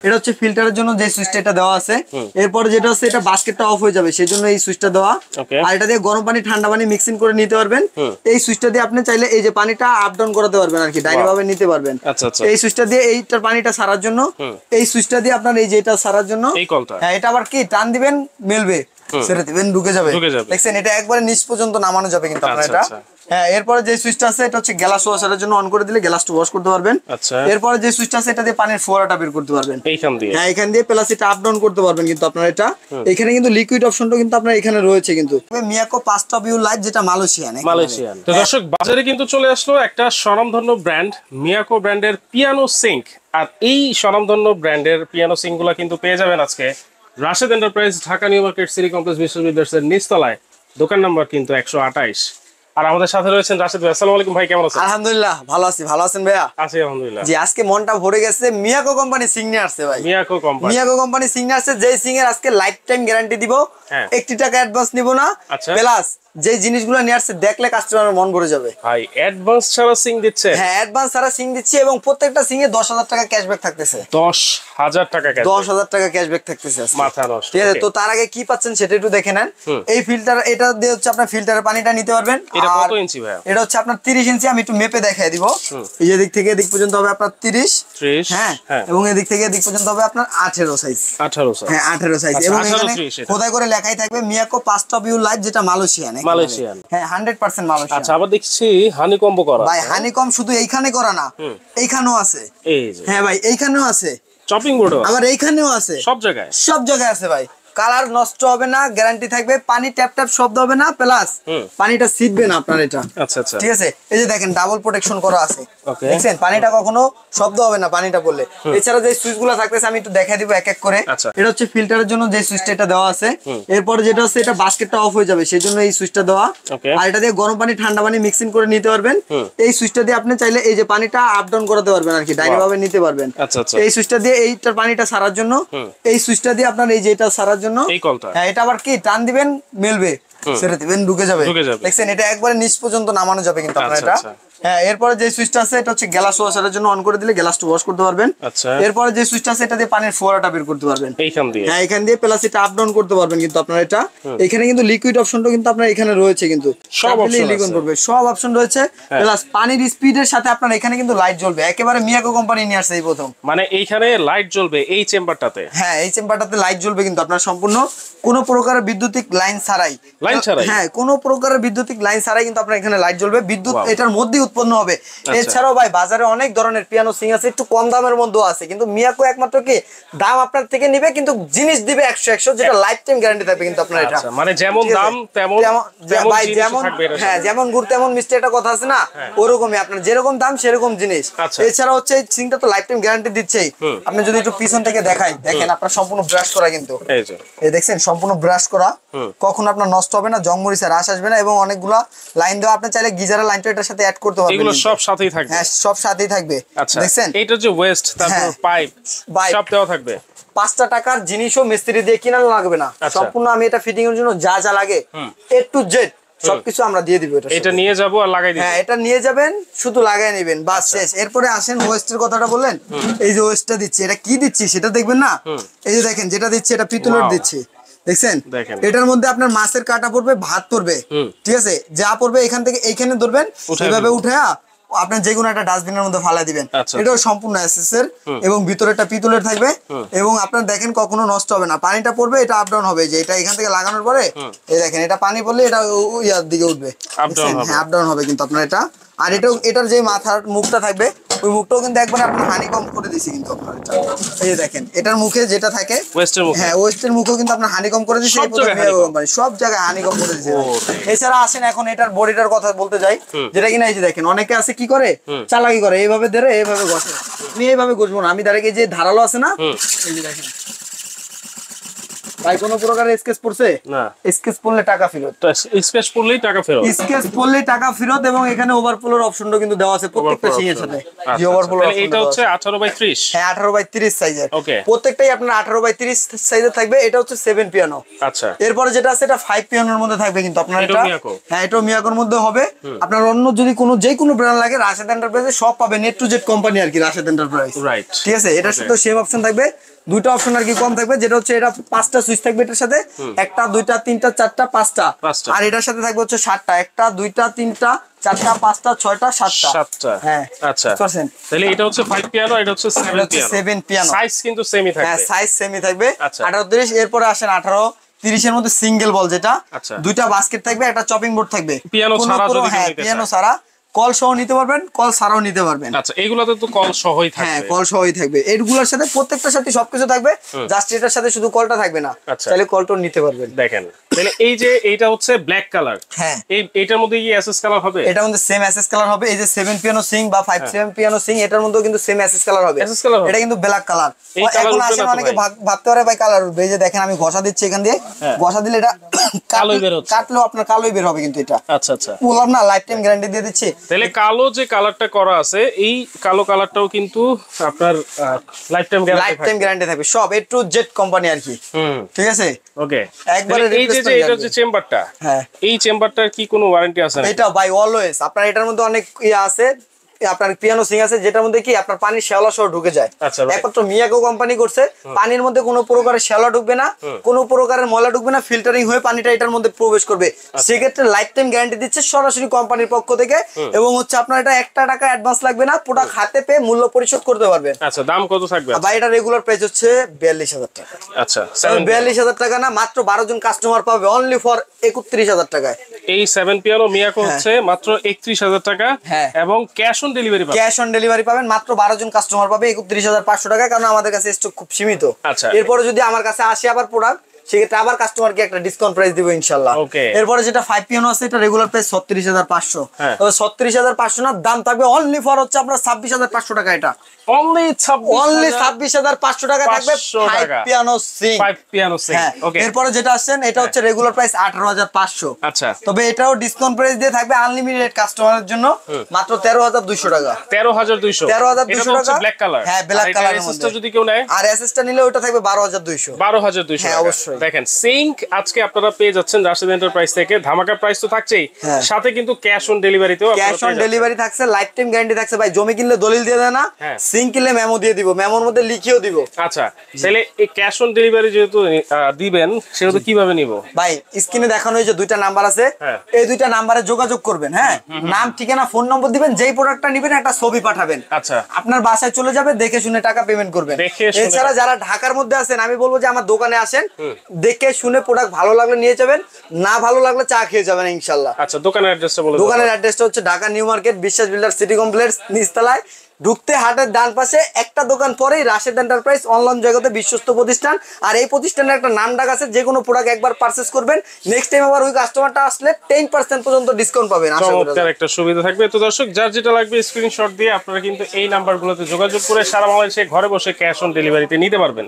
এটা হচ্ছে ফিল্টারের জন্য যে সুইচটা এটা দেওয়া আছে। এরপরে যেটা হচ্ছে এটা বাস্কেটটা অফ হয়ে যাবে, সেজন্য এই সুইচটা দেওয়া। আর এটা দিয়ে গরম পানি ঠান্ডা পানি মিক্সিং করে নিতে পারবেন। এই সুইচটা দিয়ে আপনি চাইলে এই যে পানিটা আপ ডাউন করাতে পারবেন আর কি, ডাইরেক্ট ভাবে নিতে পারবেন। এই সুইচটা দিয়ে এইটার পানিটা সারার জন্য, এই সুইচটা দিয়ে আপনার এই যে এটা সারার জন্য, হ্যাঁ এটা আবার কি টান দিবেন মেলবে, ছেড়ে দিবেন ঢুকে যাবে। দেখছেন এটা একবারে নিচ পর্যন্ত নামানো যাবে কিন্তু আপনার এটা। হ্যাঁ এরপরে যে সুইচটা আছে এটা হচ্ছে গ্লাস ওয়াশারের জন্য, অন করে দিলে গ্লাসটা ওয়াশ করতে পারবেন। এরপরে যে সুইচটা আছে এটা দিয়ে পানির ফোয়ারাটা বের করতে পারবেন এইখান দিয়ে। হ্যাঁ এখান দিয়ে প্লাস এটা আপ ডাউন করতে পারবেন কিন্তু আপনার এটা। এখানে কিন্তু লিকুইড অপশনটা কিন্তু আপনার এখানে রয়েছে কিন্তু। মিয়াকো পাঁচটা ভিউ লাইট, যেটা মালয়েশিয়ান। তো দর্শক বাজারে কিন্তু চলে আসলো একটা স্বনামধন্য ব্র্যান্ড, মিয়াকো ব্র্যান্ডের পিয়ানো সিঙ্ক। আর এই স্বনামধন্য ব্র্যান্ডের পিয়ানো সিঙ্ক গুলা কিন্তু পেয়ে যাবেন আজকে Rashed enterprise, Dhaka new market, city complex বিশ্ববিদ্যালয়ের নিচতলায়, দোকান নাম্বার কিন্তু 128। আর আমাদের সাথে রয়েছেন রাশেদ ভাই। আসসালামু আলাইকুম ভাই, কেমন আছেন? আলহামদুলিল্লাহ ভালো আছি, ভালো আছেন ভাইয়া? আছি আলহামদুলিল্লাহ। জি আজকে মনটা ভরে গেছে, মিয়াকো কোম্পানি সিং নিয়ে আসছে ভাই। মিয়াকো কোম্পানি সিং নিয়ে আসছে, যে সিং এর আজকে লাইফ টাইম গ্যারান্টি দিব। 1 টাকা অ্যাডভান্স নিব না, প্লাস যে জিনিসগুলো নিয়ে আসছে দেখলে কাস্টমারের মন ভরে যাবে। ভাই অ্যাডভান্স ছাড়া সিং দিচ্ছে? হ্যাঁ অ্যাডভান্স ছাড়া সিং দিচ্ছে, এবং প্রত্যেকটা সিং এ 10,000 টাকা ক্যাশব্যাক থাকতেছে। 10,000 টাকা ক্যাশব্যাক? 10,000 টাকা ক্যাশব্যাক থাকতেছে। মাথা নষ্ট। ঠিক আছে, তো তার আগে কি পাচ্ছেন সেটা একটু দেখে নেন। এই ফিল্টার, এটা দিয়ে হচ্ছে আপনার ফিল্টারের পানিটা নিতে পারবেন। এটা কত ইঞ্চি ভাই? এটা হচ্ছে আপনার 30 ইঞ্চি। আমি একটু মেপে দেখাই দিব। এই যে দিক থেকে এদিক পর্যন্ত হবে আপনার 30। হ্যাঁ এবং এদিক থেকে এদিক পর্যন্ত হবে আপনার 18 সাইজ। 18 সাইজ? হ্যাঁ 18 সাইজ। এবং এখানে খোদাই করে লেখাই থাকবে মিয়াকো পাঁচটা ভিউ লাইট, যেটা মালয়েশিয়ান। হ্যাঁ 100% মালয়েশিয়ান। আচ্ছা আবার দেখছি হানিকম্ব করা। ভাই হানিকম্ব শুধু এইখানে করা না, এইখানেও আছে। এই যে হ্যাঁ ভাই এইখানেও আছে, চপিং বোর্ডও আবার এইখানেও আছে, সব জায়গায় আছে ভাই। কালার নষ্ট হবে না, গ্যারান্টি থাকবে। পানি ট্যাপ ট্যাপ শব্দ হবে না, প্লাস পানিটা ছিটবে না আপনার এটা। আচ্ছা আচ্ছা ঠিক আছে। এই যে দেখেন ডাবল প্রোটেকশন করা আছে, দেখছেন পানিটা কখনো শব্দ হবে না পানিটা পড়লে। এছাড়া যে সুইচগুলো থাকতেছে আমি একটু দেখাই দিব এক এক করে। এটা হচ্ছে ফিল্টারের জন্য যে সুইচটা এটা দেওয়া আছে। এরপরে যেটা হচ্ছে এটা বাস্কেটটা অফ হয়ে যাবে, সেজন্য এই সুইচটা দেওয়া। আর এটা দিয়ে গরম পানি ঠান্ডা পানি মিক্সিং করে নিতে পারবেন। এই সুইচটা দিয়ে আপনি চাইলে এই যে পানিটা আপ ডাউন করাতে পারবেন আর কি, ডাইরেক্ট ভাবে নিতে পারবেন। এই সুইচটা দিয়ে এইটার পানিটা সারার জন্য, এই সুইচটা দিয়ে আপনার এই যে এটা সারার জন্য, হ্যাঁ এটা আবার কি টান দিবেন মেলবে, ছেড়ে দিবেন ঢুকে যাবে। দেখছেন এটা একবারে নিচ পর্যন্ত নামানো যাবে কিন্তু আপনার এটা। হ্যাঁ এরপরে যে সুইচটা আছে এটা হচ্ছে গ্লাস ওয়াশারের জন্য, অন করে দিলে গ্লাসটা ওয়াশ করতে পারবেন। এরপরে যে সুইচটা আছে এটা দিয়ে পানির ফোয়ারাটা বের করতে পারবেন এইখান দিয়ে। হ্যাঁ এখান দিয়ে প্লাস এটা আপ ডাউন করতে পারবেন কিন্তু আপনার এটা। এখানে কিন্তু লিকুইড অপশনটা কিন্তু আপনার এখানে রয়েছে কিন্তু, সব অপশন করবে, সব অপশন রয়েছে। প্লাস পানির স্পিডের সাথে আপনার এখানে কিন্তু লাইট জ্বলবে। একেবারে মিয়াকো কোম্পানি নিয়ে আসছে এই প্রথম। মানে এইখানে লাইট জ্বলবে এই চেম্বারটাতে? হ্যাঁ এই চেম্বারটাতে লাইট জ্বলবে কিন্তু আপনার সম্পূর্ণ কোনো প্রকারের বৈদ্যুতিক লাইন ছাড়াই। হ্যাঁ কোনো প্রকারের বৈদ্যুতিক লাইন ছাড়াই কিন্তু আপনার এখানে লাইট জ্বলবে। বিদ্যুৎ এটার মধ্যেই উৎপন্ন হবে। এছাড়াও ভাই বাজারে অনেক ধরনের পিয়ানো সিং আছে, একটু কম দামের মধ্যে আছে, কিন্তু মিয়াকো একমাত্র কি দাম আপনার থেকে নিবে, কিন্তু জিনিস দিবে 100 যেটা লাইফ টাইম গ্যারান্টি থাকবে কিন্তু আপনার এটা। মানে যেমন দাম তেমন ভাই যেমন, হ্যাঁ যেমন গুড় তেমন মিষ্টি একটা কথা আছে না, ওরকমই আপনার যেরকম দাম সেরকম জিনিস। এছাড়া হচ্ছে এই সিংটা তো লাইফ টাইম গ্যারান্টি দিচ্ছেই। আপনি যদি একটু পিছন থেকে দেখাই, দেখেন আপনার সম্পূর্ণ ব্রাশ করা কিন্তু, এই দেখছেন সম্পূর্ণ ব্রাশ করা, কখনো আপনার নষ্ট হবে না, জং মরিচা রাশ আসবে না। এবং অনেকগুলা লাইন দেওয়া, আপনি চাইলে গিজারের লাইনটা এটার সাথে অ্যাড করতে পারবেন। এগুলো সব সাথেই থাকবে? হ্যাঁ সব সাথেই থাকবে। দেখছেন এটা যে ওয়েস্ট, তারপর পাইপ সব দেওয়া থাকবে। 5 টাকার জিনিসও মিস্ত্রি দিয়ে কিনা লাগবে না, সম্পূর্ণ আমি এটা ফিটিং এর জন্য যা যা লাগে A to Z সবকিছু আমরা দিয়ে দিব। এটা নিয়ে যাব আর লাগাই দিব? হ্যাঁ এটা নিয়ে যাবেন, শুধু লাগাই নেবেন, বাস শেষ। এরপরে আসেন ওয়েস্টের কথাটা বললেন, এই যে ওয়েস্টটা দিচ্ছি, এটা কি দিচ্ছি সেটা দেখবেন না। এই যে দেখেন যেটা দিচ্ছি এটা পিতলের দিচ্ছি, দেখছেন এটার মধ্যে আপনার মাছের কাটা পড়বে, ভাত পড়বে, ঠিক আছে যা পড়বে এখান থেকে এইখানে ধরবেন, এভাবে উঠায়া আপনার যে কোনো একটা ডাস্টবিনের মধ্যে ফালাই দিবেন। এটাও সম্পূর্ণ এসএস এর, এবং ভিতরেটা পিতলের থাকবে। এবং আপনার দেখেন কখনো নষ্ট হবে না, পানিটা পড়বে এটা আপ ডাউন হবে, যে এটা এখান থেকে লাগানোর পরে এই দেখেন এটা পানি পড়লে এটা ইয়ার দিকে উঠবে, হ্যাঁ আপ ডাউন হবে কিন্তু আপনার এটা। আর এটার যে মাথার মুখটা থাকবে ওই মুখটাও কিন্তু একবার আপনি হানিকম করে দিয়েছি কিন্তু আপনার এটা। এই যে দেখেন এটার মুখে যেটা থাকে ওয়েস্টের মুখ, হ্যাঁ ওয়েস্টের মুখও কিন্তু আপনার হানিকম করে দিয়েছি, সব জায়গায় হানিকম করে দিয়েছি। এছাড়া আসেন এখন এটার বডিটার কথা বলতে যাই, যেটা কিনা এই যে দেখেন অনেকে আছে কি করে চালাকি করে, এইভাবে ধরে এইভাবে ঘষে। আমি এইভাবে ঘষবো না, আমি ডাইরেক্ট এই যে ধারালো আছে না, এই যে দেখেন ভাই কোনো প্রকার স্কেচ পড়ছে না, স্কেচ পড়লে টাকা ফেরত, স্কেচ পড়লেই টাকা ফেরত, স্কেচ পড়লেই টাকা ফেরত। এবং এখানে ওভারফ্লোর অপশনটা কিন্তু দেওয়া আছে প্রত্যেকটা সিং এর সাথে। জি ওভারফ্লো এটা হচ্ছে 18/30, হ্যাঁ 18/30 সাইজের, প্রত্যেকটাই আপনার 18/30 সাইজের থাকবে। এটা হচ্ছে 7 পিয়ানো। আচ্ছা এরপরে যেটা আছে এটা 5 পিয়ানোর মধ্যে থাকবে কিন্তু আপনার এটা। হ্যাঁ এটাও মিয়াকোর মধ্যে হবে। আপনার অন্য যদি কোনো যে কোনো ব্র্যান্ড লাগে রাশেদ এন্টারপ্রাইজে সব পাবেন, নেট টু জেড কোম্পানি আর কি রাশেদ এন্টারপ্রাইজ, রাইট ঠিক আছে। এটার সাথে সেম অপশন থাকবে, দুইটা অপশন আর কি কম থাকবে, যেটা হচ্ছে এটা 5টা সুইচ থাকবে এটার সাথে, 1টা 2টা 3টা 4টা 5টা, আর এটার সাথে থাকবে হচ্ছে 7টা, 1টা 2টা 3টা 4টা 5টা 6টা 7টা। হ্যাঁ আচ্ছা, তাহলে এটা হচ্ছে 5 পিয়ানো, এটা হচ্ছে 7 পিয়ানো। সাইজ কিন্তু সেমই থাকবে। হ্যাঁ সাইজ সেমই থাকবে। 18 30। এরপরে আসেন 18 30 এর মধ্যে সিঙ্গেল বল, যেটা দুইটা বাস্কেট থাকবে, একটা চপিং বোর্ড থাকবে। পিয়ানো ছাড়া যদি হ্যাঁ পিয়ানো ছাড়া, কল সহ নিতে পারবেন, কল ছাড়াও নিতে পারবেন। আচ্ছা, এগুলাতে তো কল সহই থাকবে। হ্যাঁ কল সহই থাকবে, এইগুলোর সাথে প্রত্যেকটার সাথে সবকিছু থাকবে, জাস্ট এটার সাথে শুধু কলটা থাকবে না, তাহলে কলটা নিতে পারবেন। দেখেন তাহলে এই যে এইটা হচ্ছে ব্ল্যাক কালার, হ্যাঁ এইটার মধ্যে কি এসএস কালার হবে? এটার মধ্যে সেম এসএস কালার হবে। এই যে 7 পিয়ানো সিং বা 5 পিয়ানো সিং, এটার মধ্যেও কিন্তু সেম এসএস কালার হবে। এটা কিন্তু ব্ল্যাক কালার। এখন আসলে অনেকে ভাবতে পারে ভাই কালার উঠবে, এই যে দেখেন আমি ঘষা দিচ্ছি এখান দিয়ে, ঘষা দিলে এটা কালোই বের হচ্ছে, কাটলেও আপনার কালোই বের হবে কিন্তু এটা। আচ্ছা আচ্ছা, বললাম না লাইফ টাইম গ্যারান্টি দিয়ে দিচ্ছি। তাহলে কালো যে কালারটা করা আছে, এই কালো কালারটাও কিন্তু আপনার লাইফ টাইম গ্যারান্টি থাকবে। সব A to Z কোম্পানি আর কি। ঠিক আছে, ওকে। একবারে এই যে এটা হচ্ছে চেম্বারটা, হ্যাঁ এই চেম্বারটার কি কোনো ওয়ারেন্টি আছে? এটা ভাই অলওয়েজ আপনার এটার মধ্যে অনেক ইয়া আছে, আপনার পিয়ানো সিং আছে, যেটার মধ্যে কি আপনার পানির শ্যাওলা সহ ঢুকে যায়। একমাত্র মিয়াকো কোম্পানি করছে, পানির মধ্যে কোনো প্রকারের শ্যাওলা ঢুকবে না, কোনো প্রকারের ময়লা ঢুকবে না, ফিল্টারিং হয়ে পানিটা এটার মধ্যে প্রবেশ করবে। সেক্ষেত্রে লাইফ টাইম গ্যারান্টি দিচ্ছে সরাসরি কোম্পানির পক্ষ থেকে, এবং হচ্ছে আপনার এটা 1 টাকা অ্যাডভান্স লাগবে না, প্রোডাক্ট হাতে পেয়ে মূল্য পরিশোধ করতে পারবেন। আচ্ছা, দাম কত থাকবে? ভাই এটা রেগুলার প্রাইস হচ্ছে 42000 টাকা। আচ্ছা, 42000 টাকা না, মাত্র 12 জন কাস্টমার পাবে অনলি ফর 31000 টাকায়। এই 7 পিয়ানো মিয়াকো হচ্ছে মাত্র 31000 টাকা, এবং ক্যাশ অন ডেলিভারি পাবেন। ক্যাশ অন ডেলিভারি পাবেন, মাত্র 12 জন কাস্টমার পাবে 31500 টাকা, কারণ আমাদের কাছে স্টক খুব সীমিত। আচ্ছা, এরপরে যদি আমার কাছে আসে আবার প্রোডাক্ট, সেক্ষেত্রে আবার কাস্টমারকে একটা ডিসকাউন্ট প্রাইস দিব ইনশাআল্লাহ। এরপরে যেটা 5 পিয়ানো আছে, এটা রেগুলার প্রাইস 36500। তবে 36500 না, দাম থাকবে অনলি ফর হচ্ছে আপনার 26500 টাকা। এটা অনলি 26500 টাকা থাকবে 5 পিয়ানো সিং। 5 পিয়ানো সিং। ওকে, এরপরে যেটা আসছেন এটা হচ্ছে রেগুলার প্রাইস 18500। আচ্ছা, তবে এটাও ডিসকাউন্ট প্রাইস দিয়ে থাকবে আনলিমিটেড কাস্টমারের জন্য মাত্র 13200 টাকা। 13200 টাকা, ব্ল্যাক কালার। হ্যাঁ ব্ল্যাক কালারের মধ্যে যদি কেউ নেয়, আর এসএসটা নিলে ওটা থাকবে 12200। 12200। হ্যাঁ অবশ্যই। দেখেন সিঙ্ক আজকে আপনারা পেয়ে যাচ্ছেন রাশেদ এন্টারপ্রাইজ থেকে, ধামাকা প্রাইস তো থাকছেই, সাথে কিন্তু ক্যাশ অন ডেলিভারিতেও ক্যাশ অন ডেলিভারি থাকছে, লাইফ টাইম গ্যারান্টি থাকছে। ভাই জমি কিনলে দলিল দিয়ে দেয় না, সিঙ্ক কিনলে মেমো দিয়ে দিব, মেমোর মধ্যে লিখিয়েও দিব। আচ্ছা, তাহলে এই ক্যাশ অন ডেলিভারি যেহেতু দিবেন, সেহেতু কিভাবে নিব? ভাই স্ক্রিনে দেখানো হয়েছে দুইটা নাম্বার আছে, এই দুইটা নাম্বারে যোগাযোগ করবেন। হ্যাঁ, নাম ঠিকানা ফোন নম্বর দিবেন, যেই প্রোডাক্টটা নেবেন একটা ছবি পাঠাবেন। আচ্ছা, আপনার বাসায় চলে যাবে, দেখে শুনে টাকা পেমেন্ট করবেন। এছাড়া যারা ঢাকার মধ্যে আছেন, আমি বলবো যে আমার দোকানে আসেন, দেখে শুনে প্রোডাক্ট ভালো লাগলে নিয়ে যাবেন, না ভালো লাগলে চা খেয়ে যাবেন ইনশাআল্লাহ। আচ্ছা, দোকানের অ্যাড্রেসটা বলে। দোকানের অ্যাড্রেসটা হচ্ছে ঢাকা নিউ মার্কেট, বিশ্বাস বিল্ডার সিটি কমপ্লেক্স, নিচতলায় ঢুকতে হাটের ডান পাশে একটা দোকান পরেই রাশেদ এন্টারপ্রাইজ অনলাইন জগতে বিশ্বস্ত প্রতিষ্ঠান। আর এই প্রতিষ্ঠানের একটা নাম ডাক আছে, যে কোনো প্রোডাক্ট একবার পারচেজ করবেন, নেক্সট টাইম আবার ওই কাস্টমারটা আসলে 10% পর্যন্ত ডিসকাউন্ট পাবেন। চমৎকার একটা সুবিধা থাকবে। তো দর্শক, যার যেটা লাগবে স্ক্রিনশট দিয়ে আপনারা কিন্তু এই নাম্বারগুলোতে যোগাযোগ করে সারা বাংলাদেশে ঘরে বসে ক্যাশ অন ডেলিভারিতে নিতে পারবেন।